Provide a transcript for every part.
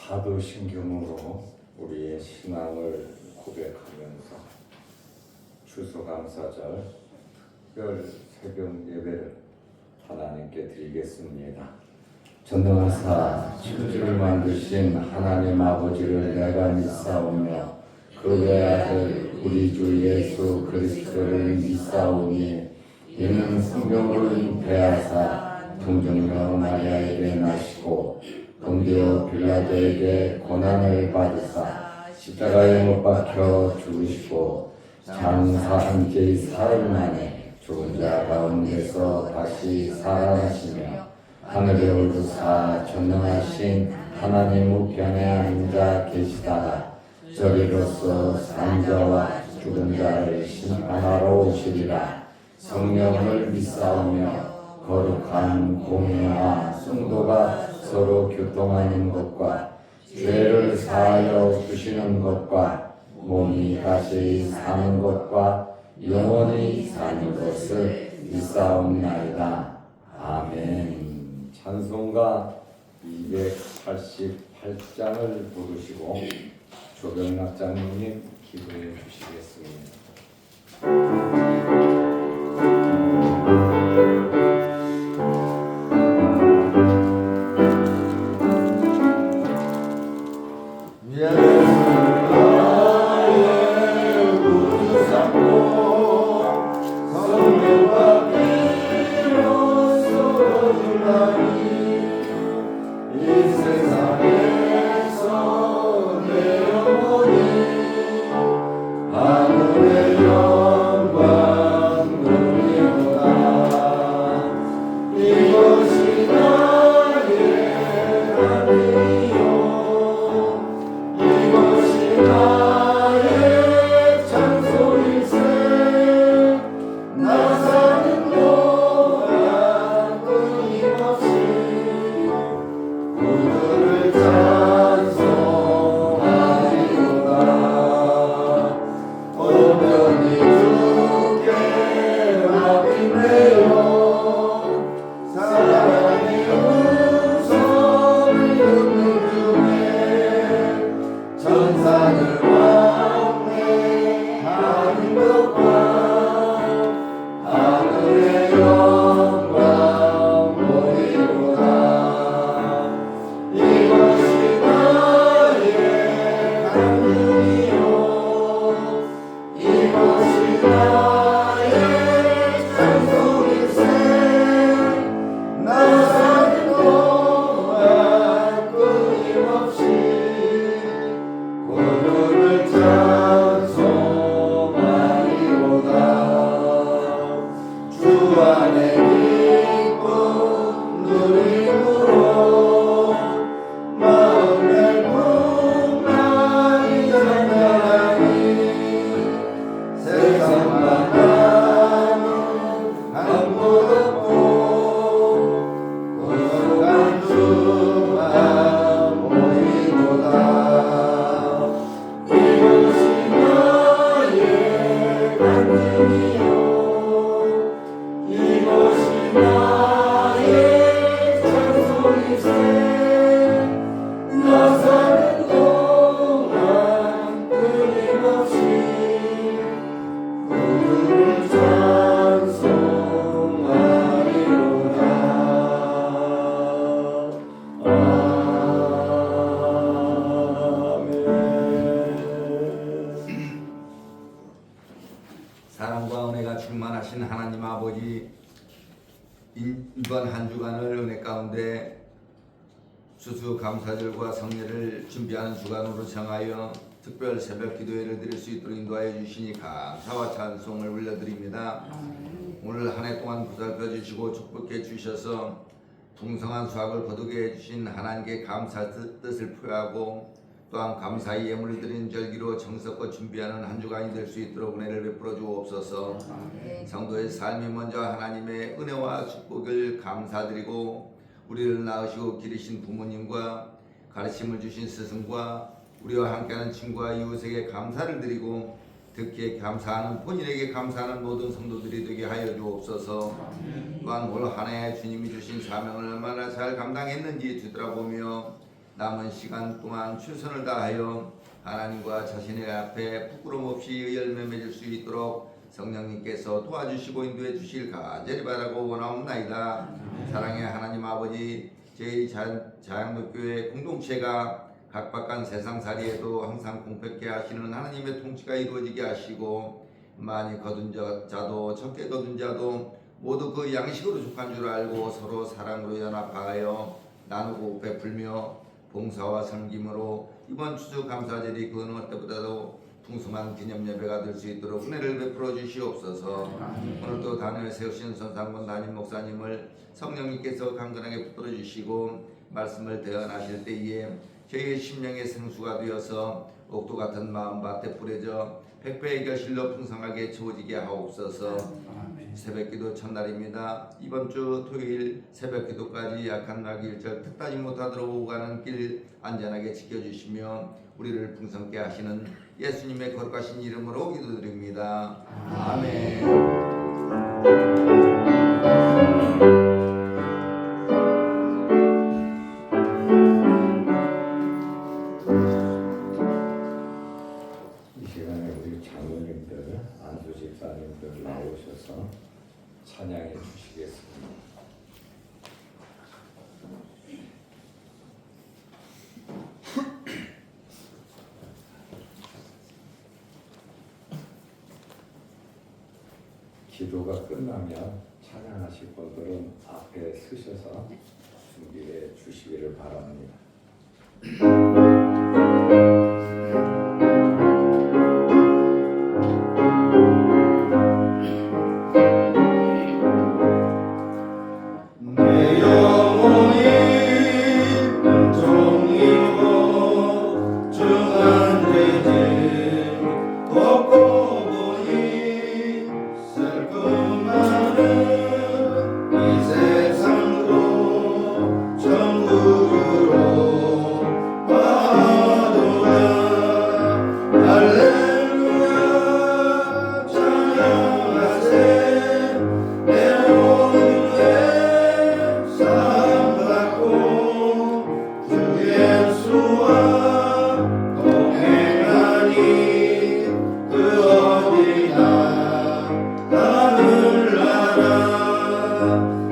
사도신경으로 우리의 신앙을 고백하면서 추수감사절 특별 새벽 예배를 하나님께 드리겠습니다. 전능하사 천지를 만드신 하나님 아버지를 내가 믿사오며 그 외아들 우리 주 예수 그리스도를 믿사오니 이는 성령으로 잉태하사 동정녀 마리아에게 나시고 본디오 빌라도에게 고난을 받으사 십자가에 못 박혀 죽으시고 장사한 지 사흘 만에 죽은 자 가운데서 다시 살아나시며 하늘에 오르사 전능하신 하나님 우편에 앉아 계시다가 저리로서 산자와 죽은 자를 심판하러 오시리라. 성령을 믿사오며 거룩한 공회와 성도가 서로 교통하는 것과 죄를 사하여 주시는 것과 몸이 다시 사는 것과 영원히 사는 것을 믿사옵나이다. 아멘. 찬송가 288장을 부르시고 조병락장님 기도해 주시겠습니다. 사랑과 은혜가 충만하신 하나님 아버지, 이번 한 주간을 은혜 가운데 추수감사절과 성례를 준비하는 주간으로 정하여 특별 새벽 기도회를 드릴 수 있도록 인도하여 주시니 감사와 찬송을 올려드립니다. 오늘 한 해 동안 보살펴 주시고 축복해 주셔서 풍성한 수확을 거두게 해주신 하나님께 감사 뜻을 표하고 또한 감사의 예물을 드린 절기로 정성껏 준비하는 한 주간이 될 수 있도록 은혜를 베풀어 주옵소서. 성도의 삶이 먼저 하나님의 은혜와 축복을 감사드리고 우리를 낳으시고 기르신 부모님과 가르침을 주신 스승과 우리와 함께하는 친구와 이웃에게 감사를 드리고 듣기에 감사하는 본인에게 감사하는 모든 성도들이 되게 하여 주옵소서. 또한 올 한 해 주님이 주신 사명을 얼마나 잘 감당했는지 뒤돌아보며 남은 시간 동안 최선을 다하여 하나님과 자신의 앞에 부끄럼 없이 열매 맺을 수 있도록 성령님께서 도와주시고 인도해 주실 간절히 바라고 원하옵나이다. 사랑의 하나님 아버지, 저희 자양도교회 공동체가 각박한 세상살이에도 항상 공평케 하시는 하나님의 통치가 이루어지게 하시고, 많이 거둔 자도 적게 거둔 자도 모두 그 양식으로 족한 줄 알고 서로 사랑으로 연합하여 나누고 베풀며 봉사와 섬김으로 이번 추수 감사절이 그 어느 때보다도 풍성한 기념 예배가 될 수 있도록 은혜를 베풀어 주시옵소서. 오늘도 단회에 세우신 선상권 담임 목사님을 성령님께서 강건하게 붙들어 주시고 말씀을 대언하실 때에 저희의 심령의 생수가 되어서 옥도 같은 마음밭에 뿌려져 백배의 결실로 풍성하게 채워지게 하옵소서. 새벽기도 첫날입니다. 이번 주 토요일 새벽기도까지 약한 나기 일절 특단이 못하도록 오고 가는 길 안전하게 지켜주시며 우리를 풍성케 하시는 예수님의 거룩하신 이름으로 기도드립니다. 아멘. 이 시간에 우리 장로님들, 안수 집사님들 나오셔서 찬양해 주시겠습니다. 기도가 끝나면 찬양하실 분들은 앞에 서셔서 준비해 주시기를 바랍니다. 내 영혼이 은총이고 중한되지 없고 보니 슬픔 많은 이 세상도 천국으로 와도다. 할렐루야 찬양하세. 내 모든 죄 사함받고 주 예수와 동행하니 그 어디나 하늘나라.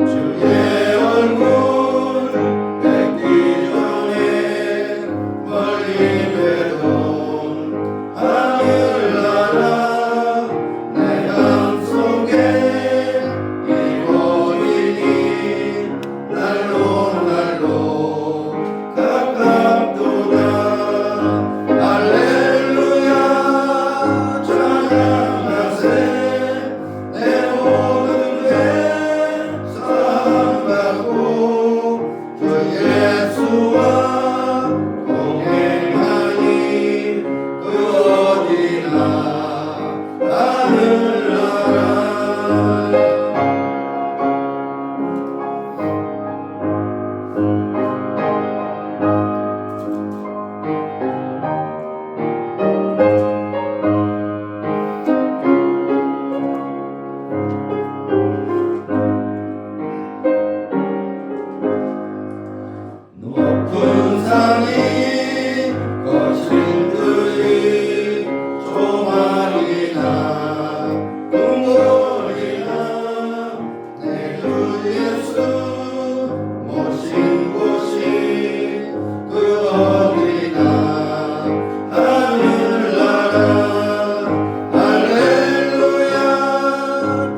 주의 얼굴 뵙기 전에 멀리 뵈던 하늘나라 내 맘속에 이루어지니 날로 날로 가깝도다. 할렐루야 찬양하세. 내 모든 죄 사함받고 주 예수와 동행하니 그 어디나 하늘나라. 높은 산이 거친 들이 조말이나 동거리나 내 주 예수 모신 곳이 그 어디나 하늘나라. 할렐루야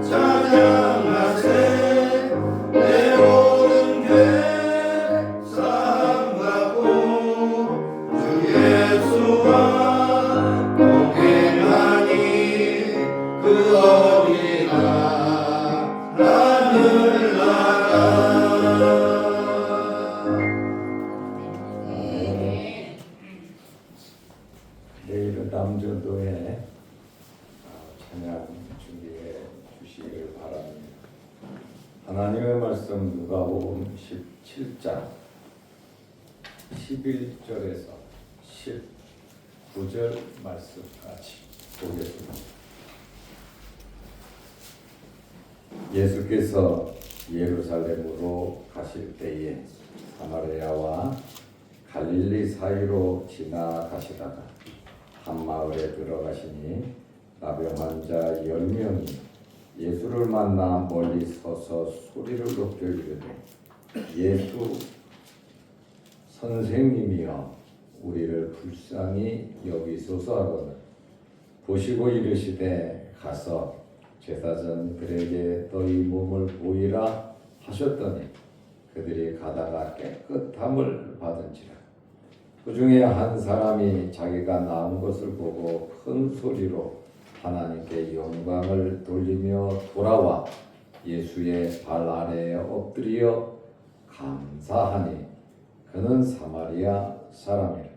찬양하세. 내 모든 죄 사함받고 주 예수와 동행하니 그 어디나 하늘나라. 내일은 남전도에 찬양 준비해 주시기를 바랍니다. 하나님의 말씀 누가복음 17장 11절에서 19절 말씀까지 보겠습니다. 예수께서 예루살렘으로 가실 때에 사마리아와 갈릴리 사이로 지나가시다가 한 마을에 들어가시니 나병 환자 10명이 예수를 만나 멀리 서서 소리를 높여 이르되 예수 선생님이여 우리를 불쌍히 여기소서 하거늘 보시고 이르시되 가서 제사장들에게 너희 몸을 보이라 하셨더니 그들이 가다가 깨끗함을 받은지라. 그 중에 한 사람이 자기가 나은 것을 보고 큰 소리로 하나님께 영광을 돌리며 돌아와 예수의 발 아래에 엎드려 감사하니 그는 사마리아 사람이라.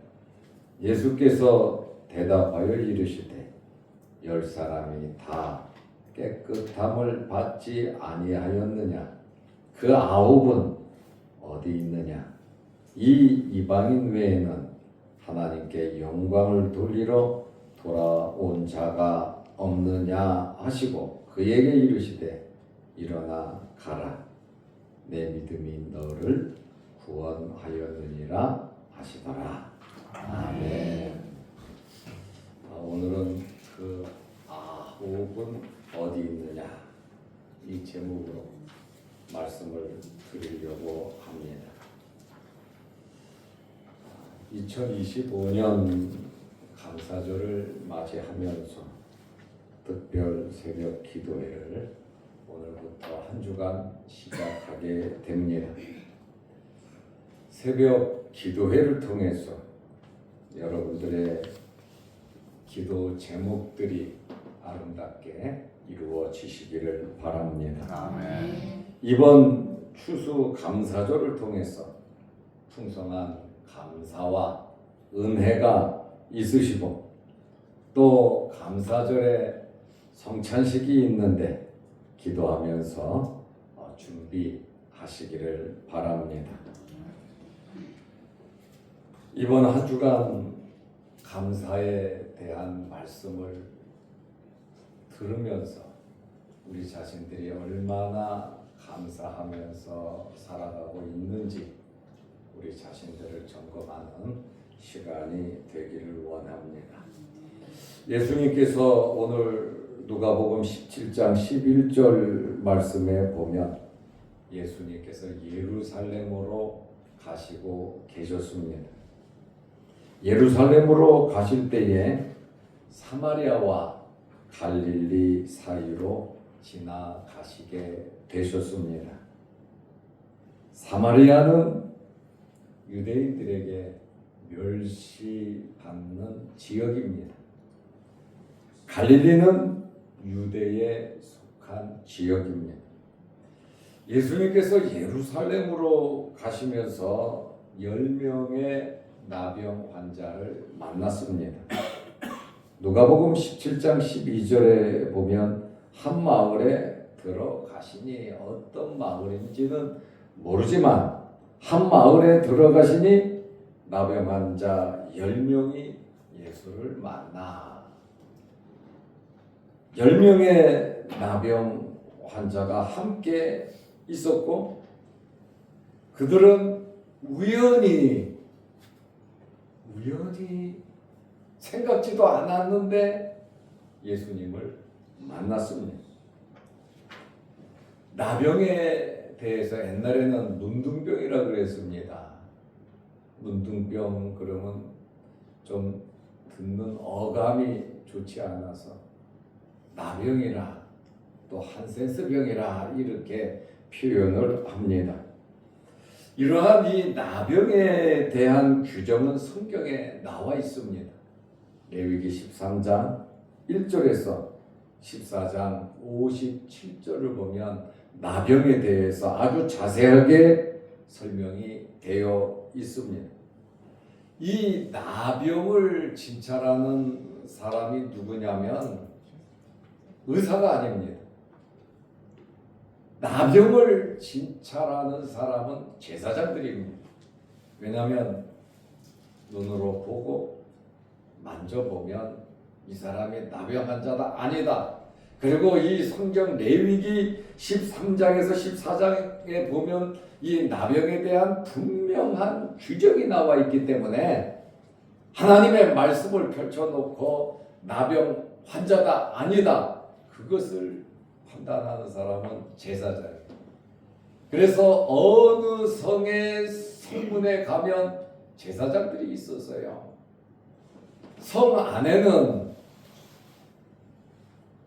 예수께서 대답하여 이르시되 10사람이 다 깨끗함을 받지 아니하였느냐? 그 9은 어디 있느냐? 이 이방인 외에는 하나님께 영광을 돌리러 돌아온 자가 없느냐 하시고 그에게 이르시되 일어나 가라 내 믿음이 너를 구원하였느니라 하시더라. 아멘. 오늘은 그 아홉은 어디 있느냐 이 제목으로 말씀을 드리려고 합니다. 2025년 감사절을 맞이하면서 특별 새벽 기도회를 오늘부터 한 주간 시작하게 됩니다. 새벽 기도회를 통해서 여러분들의 기도 제목들이 아름답게 이루어지시기를 바랍니다. 아멘. 이번 추수 감사절을 통해서 풍성한 감사와 은혜가 있으시고 또 감사절에 성찬식이 있는데 기도하면서 준비하시기를 바랍니다. 이번 한 주간 감사에 대한 말씀을 들으면서 우리 자신들이 얼마나 감사하면서 살아가고 있는지 우리 자신들을 점검하는 시간이 되기를 원합니다. 예수님께서 오늘 누가복음 17장 11절 말씀에 보면 예수님께서 예루살렘으로 가시고 계셨습니다. 예루살렘으로 가실 때에 사마리아와 갈릴리 사이로 지나가시게 되셨습니다. 사마리아는 유대인들에게 멸시받는 지역입니다. 갈릴리는 유대에 속한 지역입니다. 예수님께서 예루살렘으로 가시면서 10명의 나병 환자를 만났습니다. 누가복음 17장 12절에 보면 한 마을에 들어가시니 어떤 마을인지는 모르지만 한 마을에 들어가시니 나병 환자 10명이 예수를 만나 10명의 나병 환자가 함께 있었고 그들은 우연히 생각지도 않았는데 예수님을 만났습니다. 나병에 대해서 옛날에는 문둥병이라 그랬습니다. 문둥병 그러면 좀 듣는 어감이 좋지 않아서 나병이라 또 한센스병이라 이렇게 표현을 합니다. 이러한 이 나병에 대한 규정은 성경에 나와 있습니다. 레위기 13장 1절에서 14장 57절을 보면 나병에 대해서 아주 자세하게 설명이 되어 있습니다. 이 나병을 진찰하는 사람이 누구냐면 의사가 아닙니다. 나병을 진찰하는 사람은 제사장들입니다. 왜냐하면 눈으로 보고 만져보면 이 사람이 나병 환자다 아니다 그리고 이 성경 레위기 13장에서 14장에 보면 이 나병에 대한 분명한 규정이 나와 있기 때문에 하나님의 말씀을 펼쳐놓고 나병 환자다 아니다 그것을 판단하는 사람은 제사장이에요. 그래서 어느 성의 성문에 가면 제사장들이 있었어요. 성 안에는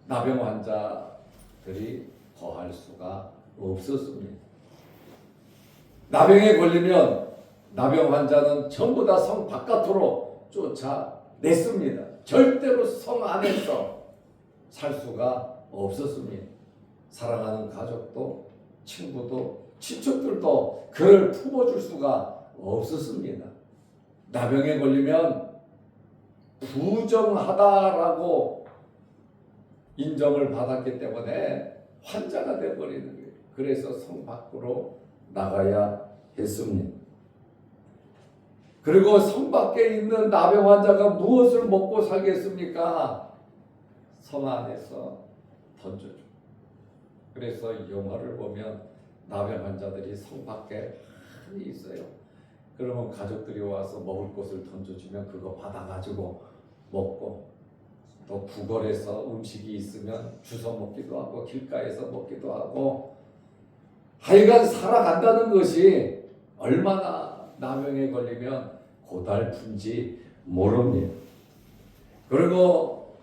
나병 환자들이 거할 수가 없었습니다. 나병에 걸리면 나병 환자는 전부 다 성 바깥으로 쫓아냈습니다. 절대로 성 안에서 살 수가 없었습니다. 사랑하는 가족도 친구도 친척들도 그를 품어줄 수가 없었습니다. 나병에 걸리면 부정하다라고 인정을 받았기 때문에 환자가 되어버리는 거예요. 그래서 성 밖으로 나가야 했습니다. 그리고 성 밖에 있는 나병 환자가 무엇을 먹고 살겠습니까? 성 안에서 던져줘. 그래서 영화를 보면 나병 환자들이 성 밖에 많이 있어요. 그러면 가족들이 와서 먹을 것을 던져주면 그거 받아가지고 먹고, 또 구걸에서 음식이 있으면 주워 먹기도 하고 길가에서 먹기도 하고, 하여간 살아간다는 것이 얼마나 나병에 걸리면 고달픈지 모릅니다. 그리고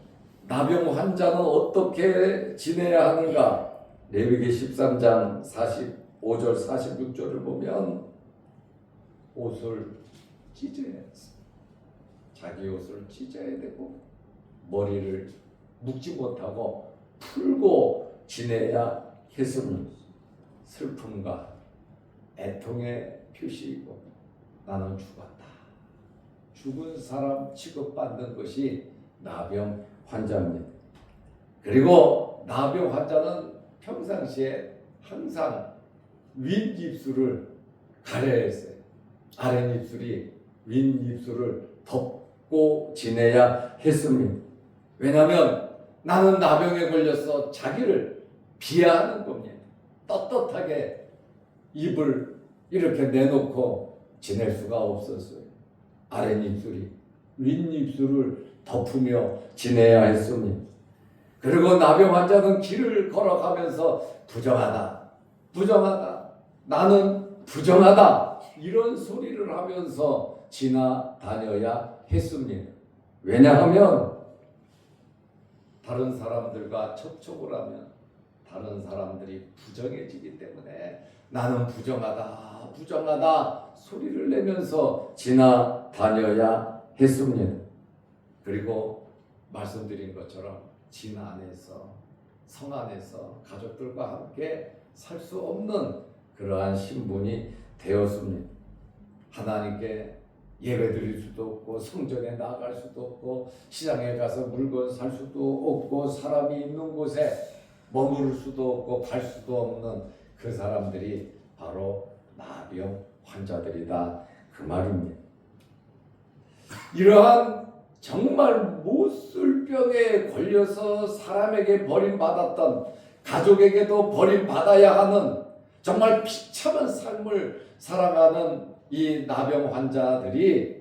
나병 환자는 어떻게 지내야 하는가? 레위기 13장 45절 46절을 보면 옷을 찢어야 했어. 자기 옷을 찢어야 되고 머리를 묶지 못하고 풀고 지내야 했습니다. 슬픔과 애통의 표시이고 나는 죽었다. 죽은 사람 취급받는 것이 나병 환자입니다. 그리고 나병 환자는 평상시에 항상 윗입술을 가려야 했어요. 아랫입술이 윗입술을 덮고 지내야 했습니다. 왜냐하면 나는 나병에 걸려서 자기를 비하하는 겁니다. 떳떳하게 입을 이렇게 내놓고 지낼 수가 없었어요. 아랫입술이 윗입술을 덮으며 지내야 했습니다. 그리고 나병 환자는 길을 걸어가면서 부정하다, 부정하다, 나는 부정하다 이런 소리를 하면서 지나다녀야 했습니다. 왜냐하면 다른 사람들과 접촉을 하면 다른 사람들이 부정해지기 때문에 나는 부정하다, 부정하다 소리를 내면서 지나다녀야 했습니다. 그리고 말씀드린 것처럼 진 안에서, 성 안에서 가족들과 함께 살 수 없는 그러한 신분이 되었습니다. 하나님께 예배드릴 수도 없고 성전에 나갈 수도 없고 시장에 가서 물건 살 수도 없고 사람이 있는 곳에 머무를 수도 없고 갈 수도 없는 그 사람들이 바로 나병 환자들이다 그 말입니다. 이러한 정말 못쓸 병에 걸려서 사람에게 버림받았던, 가족에게도 버림받아야 하는 정말 비참한 삶을 살아가는 이 나병 환자들이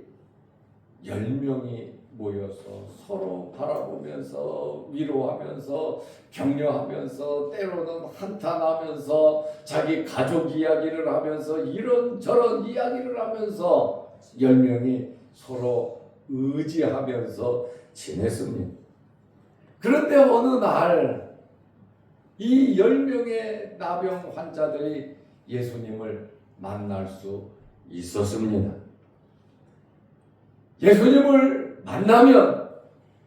10명이 모여서 서로 바라보면서 위로하면서 격려하면서 때로는 한탄하면서 자기 가족 이야기를 하면서 이런저런 이야기를 하면서 10명이 서로 의지하면서 지냈습니다. 그런데 어느 날 이 10명의 나병 환자들이 예수님을 만날 수 있었습니다. 예수님을 만나면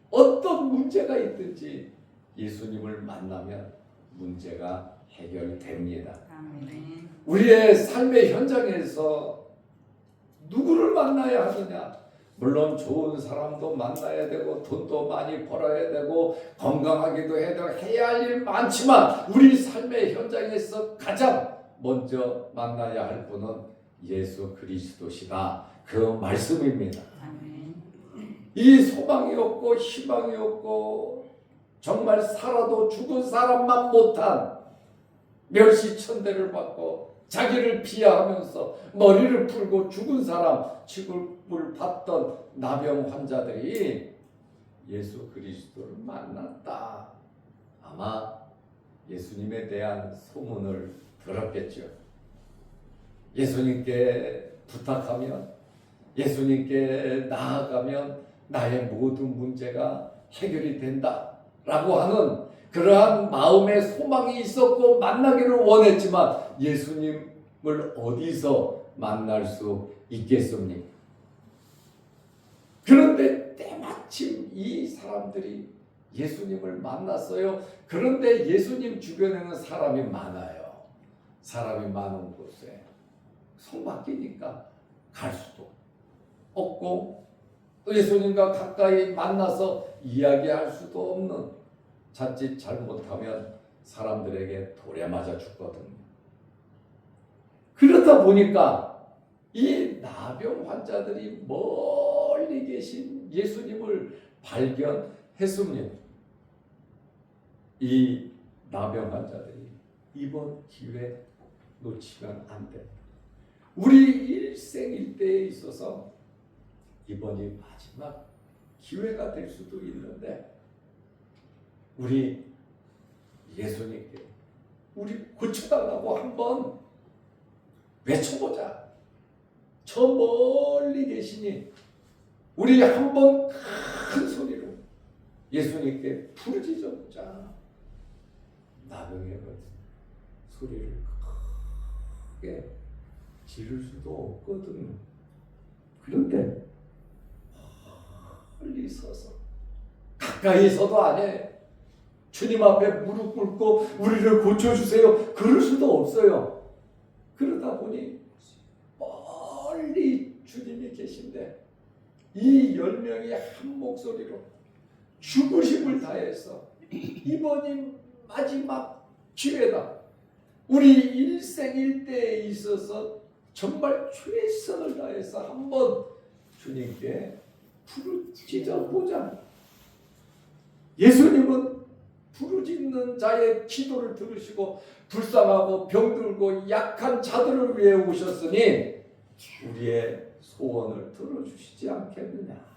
어떤 문제가 있든지 예수님을 만나면 문제가 해결됩니다. 아멘. 우리의 삶의 현장에서 누구를 만나야 하느냐? 물론 좋은 사람도 만나야 되고 돈도 많이 벌어야 되고 건강하기도 해야 할 일 많지만 우리 삶의 현장에서 가장 먼저 만나야 할 분은 예수 그리스도시다. 그 말씀입니다. 아멘. 이 소망이 없고 희망이 없고 정말 살아도 죽은 사람만 못한 멸시천대를 받고 자기를 비하하면서 머리를 풀고 죽은 사람 취급을 받던 나병 환자들이 예수 그리스도를 만났다. 아마 예수님에 대한 소문을 들었겠죠. 예수님께 부탁하면, 예수님께 나아가면 나의 모든 문제가 해결이 된다라고 하는 그러한 마음의 소망이 있었고 만나기를 원했지만 예수님을 어디서 만날 수 있겠습니까? 그런데 때마침 이 사람들이 예수님을 만났어요. 그런데 예수님 주변에는 사람이 많아요. 사람이 많은 곳에 성 바뀌니까 갈 수도 없고 또 예수님과 가까이 만나서 이야기할 수도 없는, 자칫 잘못하면 사람들에게 돌에 맞아 죽거든요. 그렇다 보니까 이 나병 환자들이 멀리 계신 예수님을 발견했습니다. 이 나병 환자들이 이번 기회 놓치면 안 돼. 우리 일생일대에 있어서 이번이 마지막 기회가 될 수도 있는데 우리 예수님께 우리 고쳐달라고 한번 외쳐보자. 저 멀리 계시니 우리 한번 큰 소리로 예수님께 부르짖어보자. 나병의 소리를 크게 지를 수도 없거든. 그런데 멀리 서서, 가까이서도 안 해. 주님 앞에 무릎 꿇고 우리를 고쳐주세요. 그럴 수도 없어요. 그러다 보니 멀리 주님이 계신데 이 10명이 한 목소리로 죽으심을 다해서 이번이 마지막 기회다. 우리 일생일대에 있어서 정말 최선을 다해서 한번 주님께 부르짖어 보자. 예수님은 부르짖는 자의 기도를 들으시고 불쌍하고 병들고 약한 자들을 위해 오셨으니 우리의 소원을 들어주시지 않겠느냐.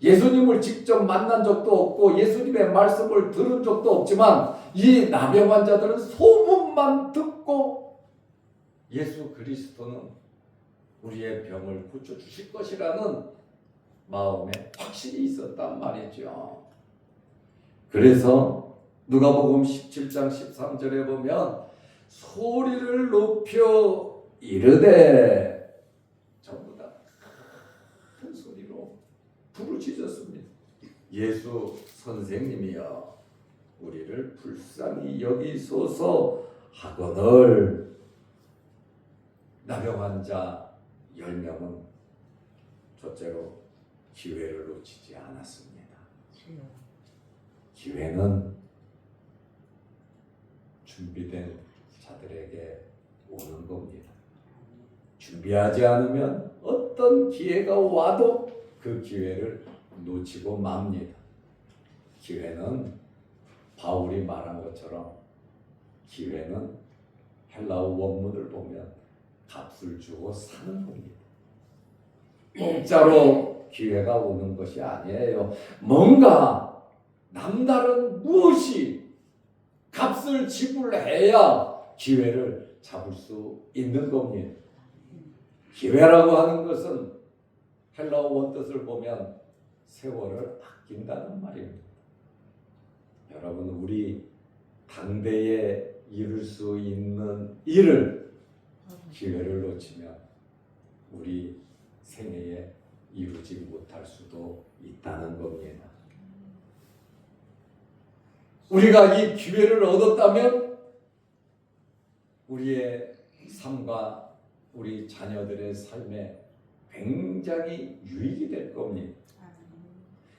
예수님을 직접 만난 적도 없고 예수님의 말씀을 들은 적도 없지만 이 나병 환자들은 소문만 듣고 예수 그리스도는 우리의 병을 고쳐주실 것이라는 마음에 확신이 있었단 말이죠. 그래서 누가복음 17장 13절에 보면 소리를 높여 이르되, 전부 다 큰 소리로 부르짖었습니다. 예수 선생님이여 우리를 불쌍히 여기소서 하거늘 나병 환자 10명은 첫째로 기회를 놓치지 않았습니다. 기회는 준비된 자들에게 오는 겁니다. 준비하지 않으면 어떤 기회가 와도 그 기회를 놓치고 맙니다. 기회는 바울이 말한 것처럼 기회는 헬라어 원문을 보면 값을 주고 사는 겁니다. 공짜로 기회가 오는 것이 아니에요. 뭔가 남다른 무엇이 값을 지불해야 기회를 잡을 수 있는 겁니다. 기회라고 하는 것은 헬라어 원뜻을 보면 세월을 아낀다는 말입니다. 여러분, 우리 당대에 이룰 수 있는 일을 기회를 놓치면 우리 생애에 이루지 못할 수도 있다는 겁니다. 우리가 이 기회를 얻었다면 우리의 삶과 우리 자녀들의 삶에 굉장히 유익이 될 겁니다.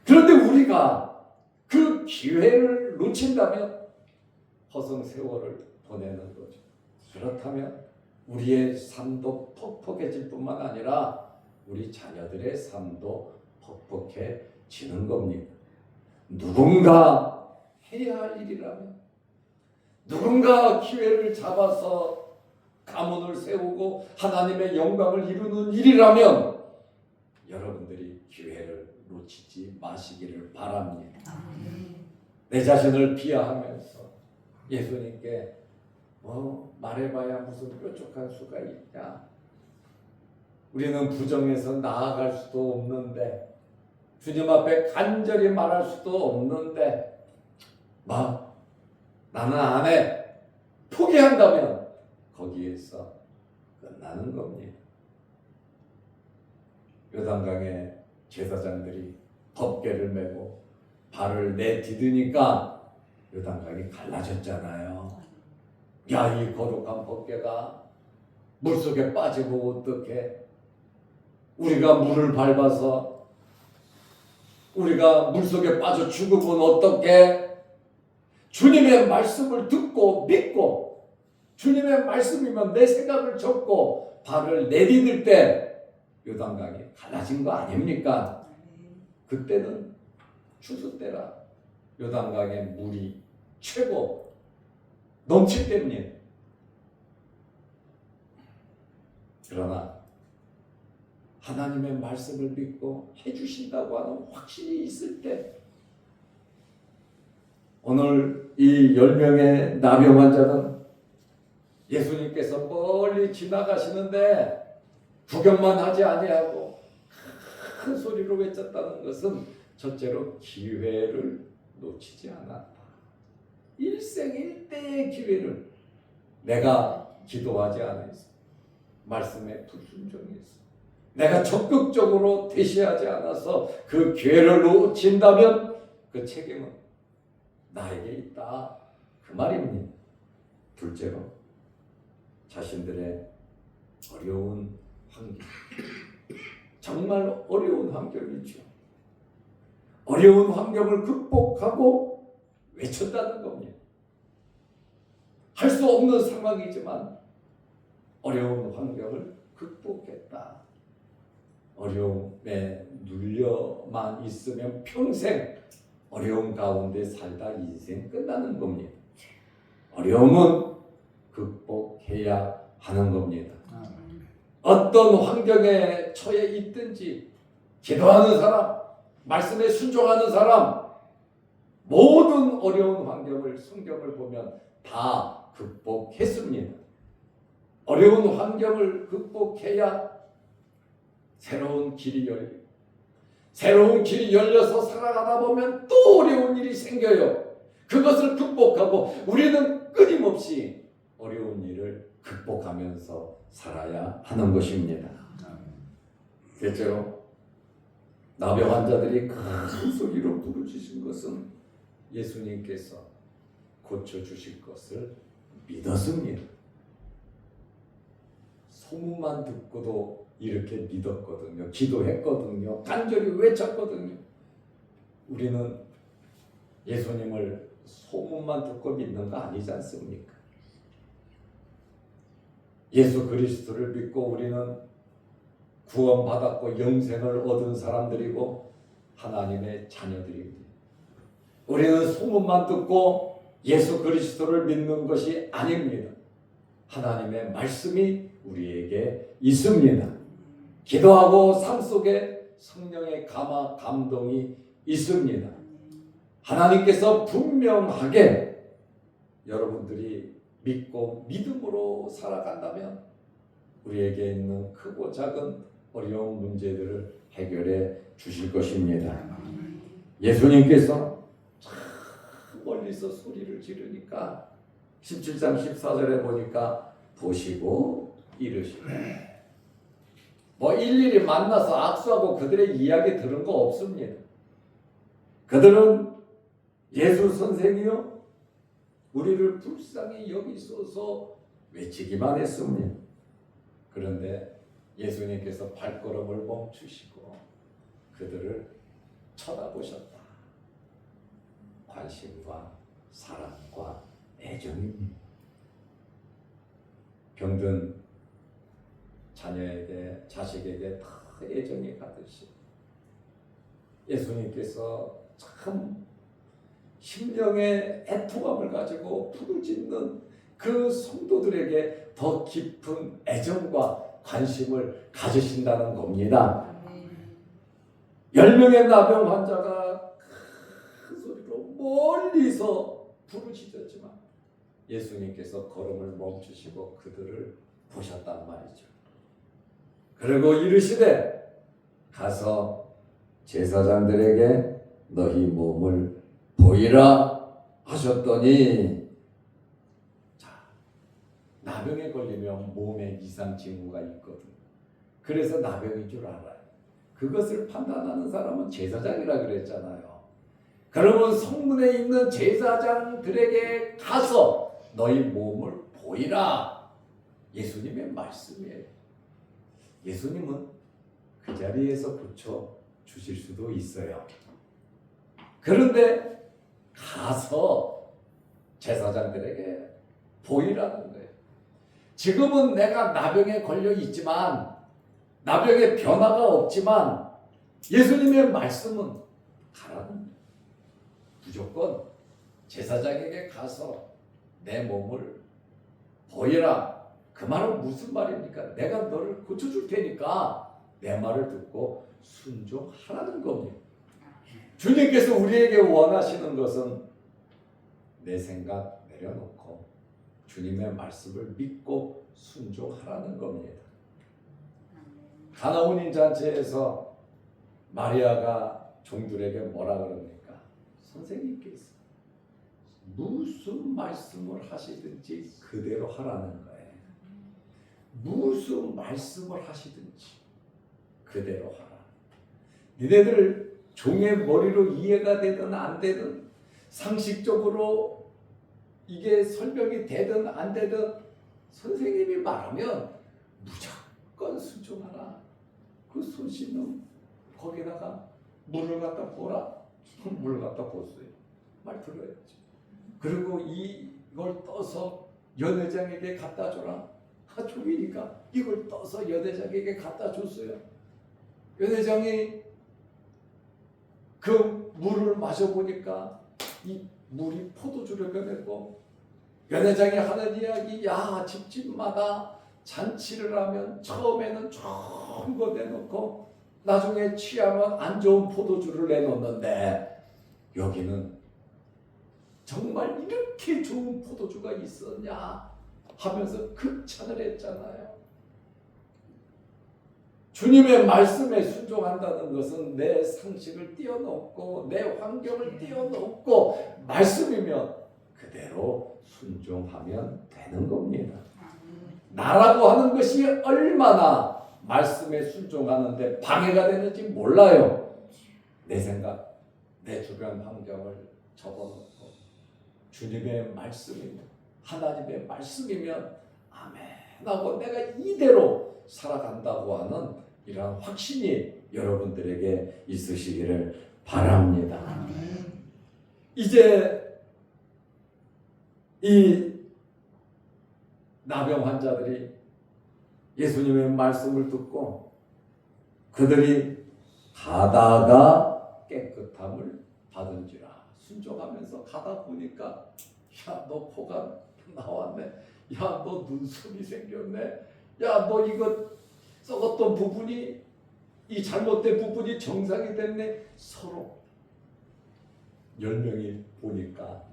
그런데 우리가 그 기회를 놓친다면 허송세월을 보내는 거죠. 그렇다면 우리의 삶도 퍽퍽해질 뿐만 아니라 우리 자녀들의 삶도 퍽퍽해지는 겁니다. 누군가 해야 할 일이라면, 누군가 기회를 잡아서 가문을 세우고 하나님의 영광을 이루는 일이라면 여러분들이 기회를 놓치지 마시기를 바랍니다. 내 자신을 비하하면서 예수님께 말해봐야 무슨 뾰족한 수가 있냐. 우리는 부정해서 나아갈 수도 없는데, 주님 앞에 간절히 말할 수도 없는데, 나는 안 해. 포기한다면 거기에서 끝나는 겁니다. 요단강에 제사장들이 덮개를 메고 발을 내디디니까 요단강이 갈라졌잖아요. 야, 이 거룩한 덮개가 물속에 빠지면 어떡해? 우리가 물을 밟아서 우리가 물속에 빠져 죽으면 어떡해? 주님의 말씀을 듣고 믿고 주님의 말씀이면 내 생각을 접고 발을 내디딜 때 요단강이 갈라진 거 아닙니까? 그때는 추수 때라 요단강의 물이 최고 넘칠 때입니다. 그러나 하나님의 말씀을 믿고 해주신다고 하는 확신이 있을 때, 오늘 이 10명의 나병 환자는 예수님께서 멀리 지나가시는데 구경만 하지 아니하고 큰 소리로 외쳤다는 것은 첫째로 기회를 놓치지 않았다. 일생일대의 기회를 내가 기도하지 않았어. 말씀에 불순종했어. 내가 적극적으로 대시하지 않아서 그 기회를 놓친다면 그 책임은 나에게 있다. 그 말입니다. 둘째로 자신들의 어려운 환경, 정말 어려운 환경이죠. 어려운 환경을 극복하고 외쳤다는 겁니다. 할 수 없는 상황이지만 어려운 환경을 극복했다. 어려움에 눌려만 있으면 평생 어려움 가운데 살다 인생 끝나는 겁니다. 어려움은 극복해야 하는 겁니다. 어떤 환경에 처해 있든지 기도하는 사람, 말씀에 순종하는 사람, 모든 어려운 환경을 성경을 보면 다 극복했습니다. 어려운 환경을 극복해야 새로운 길이 열리고, 새로운 길이 열려서 살아가다 보면 또 어려운 일이 생겨요. 그것을 극복하고 우리는 끊임없이 어려운 일을 극복하면서 살아야 하는 것입니다. 셋째로 나병 환자들이 큰 소리로 부르짖은 것은 예수님께서 고쳐주실 것을 믿었습니다. 소문만 듣고도 이렇게 믿었거든요. 기도했거든요. 간절히 외쳤거든요. 우리는 예수님을 소문만 듣고 믿는 거 아니지 않습니까? 예수 그리스도를 믿고 우리는 구원받았고 영생을 얻은 사람들이고 하나님의 자녀들입니다. 우리는 소문만 듣고 예수 그리스도를 믿는 것이 아닙니다. 하나님의 말씀이 우리에게 있습니다. 기도하고 삶 속에 성령의 감화 감동이 있습니다. 하나님께서 분명하게 여러분들이 믿고 믿음으로 살아간다면 우리에게 있는 크고 작은 어려운 문제들을 해결해 주실 것입니다. 예수님께서 참 멀리서 소리를 지르니까 17장 14절에 보니까 보시고 이르시네. 일일이 만나서 악수하고 그들의 이야기 들은 거 없습니다. 그들은 예수 선생이요 우리를 불쌍히 여기소서 외치기만 했습니다. 그런데 예수님께서 발걸음을 멈추시고 그들을 쳐다보셨다. 관심과 사랑과 애정입니다. 병든 자녀에게, 자식에게 다 애정이 가듯이 예수님께서 참 심령의 애통함을 가지고 부르짖는 그 성도들에게 더 깊은 애정과 관심을 가지신다는 겁니다. 10명의 나병 환자가 큰 소리로 멀리서 부르짖었지만 예수님께서 걸음을 멈추시고 그들을 보셨단 말이죠. 그리고 이르시되 가서 제사장들에게 너희 몸을 보이라 하셨더니, 자, 나병에 걸리면 몸에 이상 징후가 있거든. 그래서 나병인 줄 알아요. 그것을 판단하는 사람은 제사장이라 그랬잖아요. 그러면 성문에 있는 제사장들에게 가서 너희 몸을 보이라. 예수님의 말씀이에요. 예수님은 그 자리에서 고쳐 주실 수도 있어요. 그런데 가서 제사장들에게 보이라는 거예요. 지금은 내가 나병에 걸려 있지만, 나병의 변화가 없지만 예수님의 말씀은 가라는 거예요. 무조건 제사장에게 가서 내 몸을 보이라. 그 말은 무슨 말입니까? 내가 너를 고쳐줄 테니까 내 말을 듣고 순종하라는 겁니다. 주님께서 우리에게 원하시는 것은 내 생각 내려놓고 주님의 말씀을 믿고 순종하라는 겁니다. 가나운인 잔치에서 마리아가 종들에게 뭐라 그럽니까? 선생님께서 무슨 말씀을 하시든지 그대로 하라는 거예요. 무슨 말씀을 하시든지 그대로 하라. 니네들 종의 머리로 이해가 되든 안 되든, 상식적으로 이게 설명이 되든 안 되든 선생님이 말하면 무조건 순종하라. 그 손 씻는 거기다가 물을 갖다 보라. 물을 갖다 붓어요. 말 들어야지. 그리고 이걸 떠서 연회장에게 갖다 줘라. 종이니까 이걸 떠서 연회장에게 갖다 줬어요. 연회장이 그 물을 마셔보니까 이 물이 포도주를 변했고, 연회장이 하는 이야기, 야, 집집마다 잔치를 하면 처음에는 좋은 거 내놓고 나중에 취하면 안 좋은 포도주를 내놓는데 여기는 정말 이렇게 좋은 포도주가 있었냐 하면서 극찬을 했잖아요. 주님의 말씀에 순종한다는 것은 내 상식을 뛰어넘고 내 환경을 뛰어넘고 말씀이면 그대로 순종하면 되는 겁니다. 나라고 하는 것이 얼마나 말씀에 순종하는데 방해가 되는지 몰라요. 내 생각, 내 주변 환경을 접어놓고 주님의 말씀이면, 하나님의 말씀이면 아멘 하고 내가 이대로 살아간다고 하는 이러한 확신이 여러분들에게 있으시기를 바랍니다. 이제 이 나병 환자들이 예수님의 말씀을 듣고 그들이 가다가 깨끗함을 받은지라. 순종하면서 가다 보니까 야, 너 코가 나왔네. 야, 너 눈썹이 생겼네. 야, 너 이거 썩었던 부분이, 이 잘못된 부분이 정상이 됐네. 서로 10명이 보니까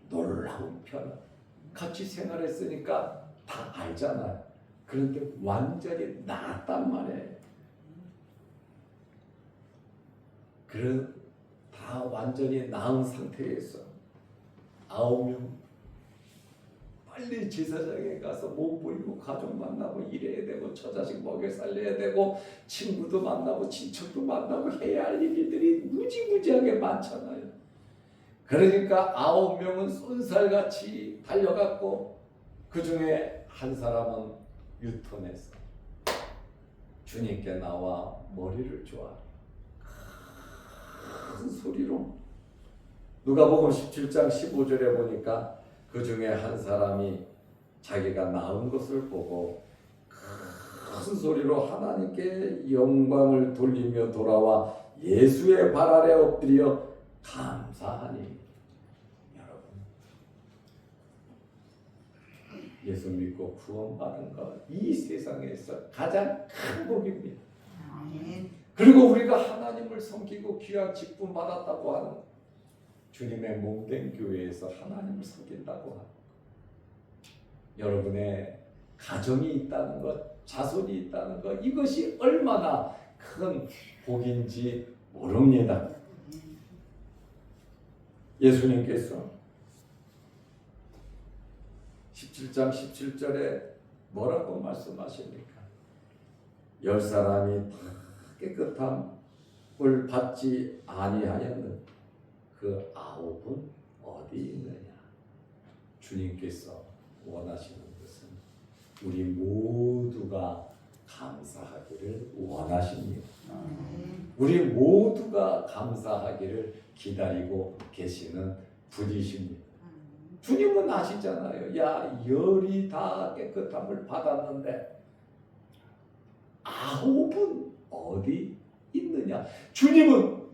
놀라운 변화. 같이 생활했으니까 다 알잖아요. 그런데 완전히 나았단 말이에요. 그래 다 완전히 나은 상태에서 9명 빨리 제사장에 가서 몸 보이고 가족 만나고 일해야 되고 처자식 먹여 살려야 되고 친구도 만나고 친척도 만나고 해야 할 일들이 무지무지하게 많잖아요. 그러니까 9명은 쏜살같이 달려갔고 그 중에 한 사람은 유턴해서 주님께 나와 머리를 조아 큰 소리로, 누가복음 17장 15절에 보니까 그 중에 한 사람이 자기가 나은 것을 보고 큰 소리로 하나님께 영광을 돌리며 돌아와 예수의 발 아래 엎드려 감사하니 예수 믿고 구원받은 것, 이 세상에서 가장 큰 복입니다. 그리고 우리가 하나님을 섬기고 귀한 직분 받았다고 하는 주님의 몸된 교회에서 하나님을 섬긴다고 하는 여러분의 가정이 있다는 것, 자손이 있다는 것, 이것이 얼마나 큰 복인지 모릅니다. 예수님께서 17장 17절에 뭐라고 말씀하십니까? 10사람이 다 깨끗함을 받지 아니하였는 그 9은 어디 있느냐? 주님께서 원하시는 것은 우리 모두가 감사하기를 원하십니다. 우리 모두가 감사하기를 기다리고 계시는 분이십니다. 주님은 아시잖아요. 야, 열이 다 깨끗함을 받았는데 9은 어디 있느냐? 주님은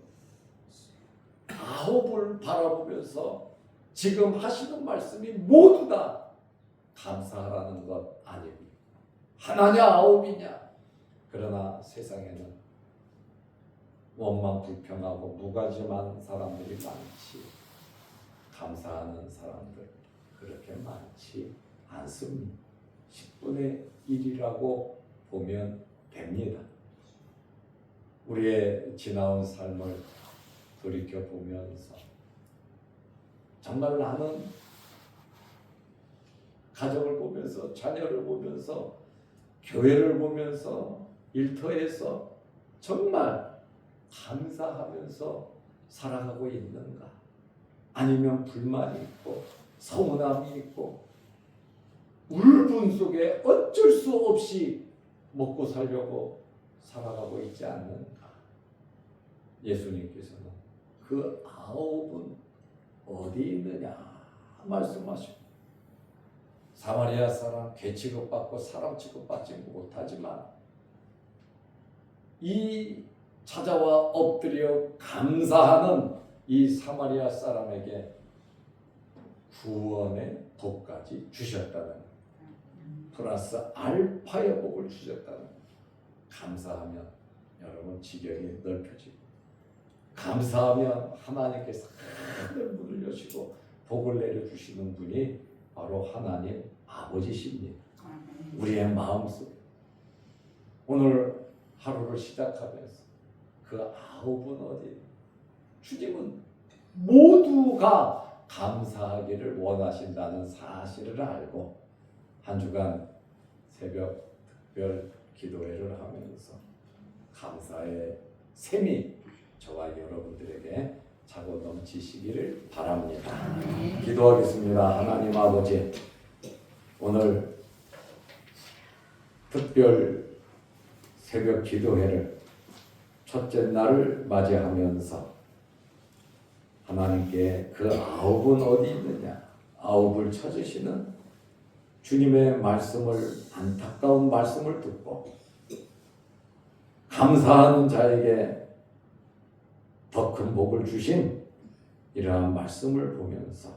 9을 바라보면서 지금 하시는 말씀이 모두 다 감사하라는 것 아닙니까? 하나냐 9이냐? 그러나 세상에는 원망 불평하고 무관심한 사람들이 많지, 감사하는 사람들 그렇게 많지 않습니다. 10분의 1이라고 보면 됩니다. 우리의 지나온 삶을 돌이켜보면서 정말 나는 가정을 보면서, 자녀를 보면서, 교회를 보면서, 일터에서 정말 감사하면서 살아가고 있는가? 아니면 불만이 있고 서운함이 있고 울분 속에 어쩔 수 없이 먹고 살려고 살아가고 있지 않는가? 예수님께서는 그 9은 어디 있느냐 말씀하시고, 사마리아 사람 개 취급받고 사람 취급받지 못하지만 이 찾아와 엎드려 감사하는 이 사마리아 사람에게 구원의 복까지 주셨다는, 플러스 알파의 복을 주셨다는, 감사하면 여러분 지경이 넓혀지고, 감사하면 하나님께서 하늘 문을 여시고 복을 내려주시는 분이 바로 하나님 아버지십니다. 우리의 마음속에 오늘 하루를 시작하면서 그 9은 어디? 주님은 모두가 감사하기를 원하신다는 사실을 알고 한 주간 새벽 특별 기도회를 하면서 감사의 샘이 저와 여러분들에게 차고 넘치시기를 바랍니다. 기도하겠습니다. 하나님 아버지, 오늘 특별 새벽 기도회를 첫째 날을 맞이하면서 하나님께 그 9은 어디 있느냐, 9을 찾으시는 주님의 말씀을, 안타까운 말씀을 듣고 감사하는 자에게 더 큰 복을 주신 이러한 말씀을 보면서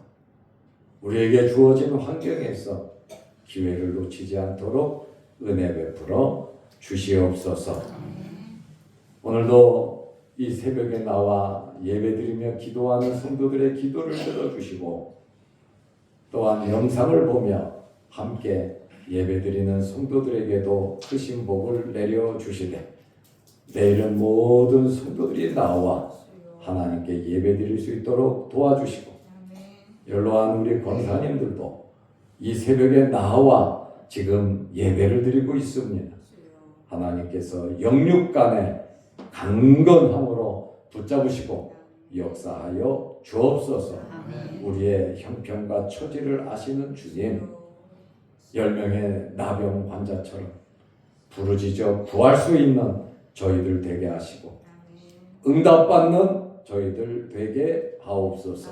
우리에게 주어진 환경에서 기회를 놓치지 않도록 은혜 베풀어 주시옵소서. 오늘도 이 새벽에 나와 예배드리며 기도하는 성도들의 기도를 들어주시고, 또한 영상을 보며 함께 예배드리는 성도들에게도 크신 복을 내려주시되, 내일은 모든 성도들이 나와 하나님께 예배드릴 수 있도록 도와주시고, 연로한 우리 권사님들도 이 새벽에 나와 지금 예배를 드리고 있습니다. 하나님께서 영육간에 강건함으로 붙잡으시고 역사하여 주옵소서. 우리의 형편과 처지를 아시는 주님, 10명의 나병 환자처럼 부르짖어 구할 수 있는 저희들 되게 하시고 응답받는 저희들 되게 하옵소서.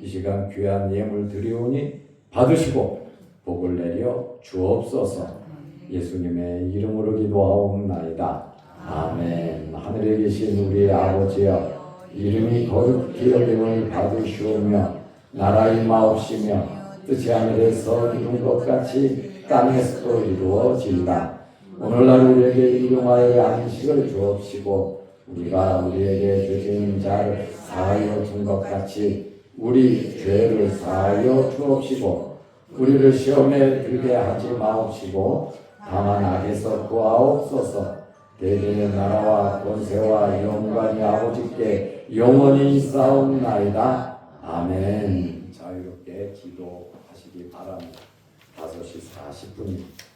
이 시간 귀한 예물 드리오니 받으시고 복을 내려 주옵소서. 예수님의 이름으로 기도하옵나이다. 아멘. 하늘에 계신 우리 아버지여, 이름이 거룩히 여김을 받으시오며 나라의 마옵시며 뜻이 하늘에서 이룬 것 같이 땅에서도 이루어진다. 오늘날 우리에게 일용할 양식을 주옵시고 우리가 우리에게 죄진 자를 사하여 준 것 같이 우리 죄를 사하여 주옵시고 우리를 시험에 들게 하지 마옵시고 다만 악에서 구하옵소서. 대개의 나라와 권세와 영광이 아버지께 영원히 있사옵나이다. 아멘. 자유롭게 기도하시기 바랍니다. 5시 40분입니다.